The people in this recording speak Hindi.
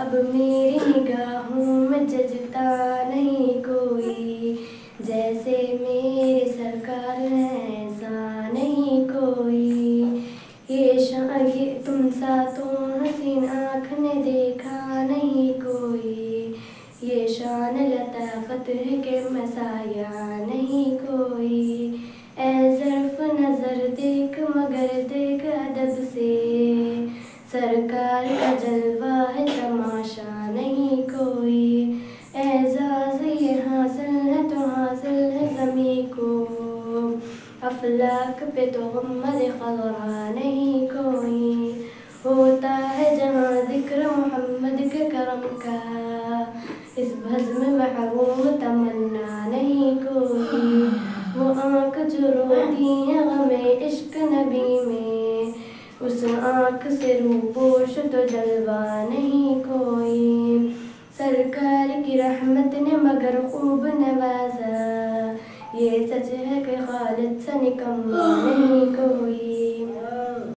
अब मेरी निगाहों में जचता नहीं कोई, जैसे मेरे सरकार हैं ऐसा नहीं कोई। ये तुम सा तो हसीन आँख ने देखा नहीं कोई, ये शान लताफत है के मसाया नहीं कोई। ऐ ज़र्फ़ नज़र देख मगर देख अदब से, सरकार का जलवा है तमाशा नहीं कोई। एज़ाज़ ये हासिल है तो हासिल है ज़मीं को, अफ़लाक पे तो गुम्मद ख़ज़रा नहीं कोई। होता है जहाँ ज़िक्र मोहम्मद के करम का, इस बज़्म महरूम तमन्ना नहीं कोई। वो आँख जो रोती है गमे इश्क नबी में, उस आँख से रूपोश तो जलवा नहीं कोई। सरकार की रहमत ने मगर खूब नवाजा, ये सच है कि खालिद सा निकम्मा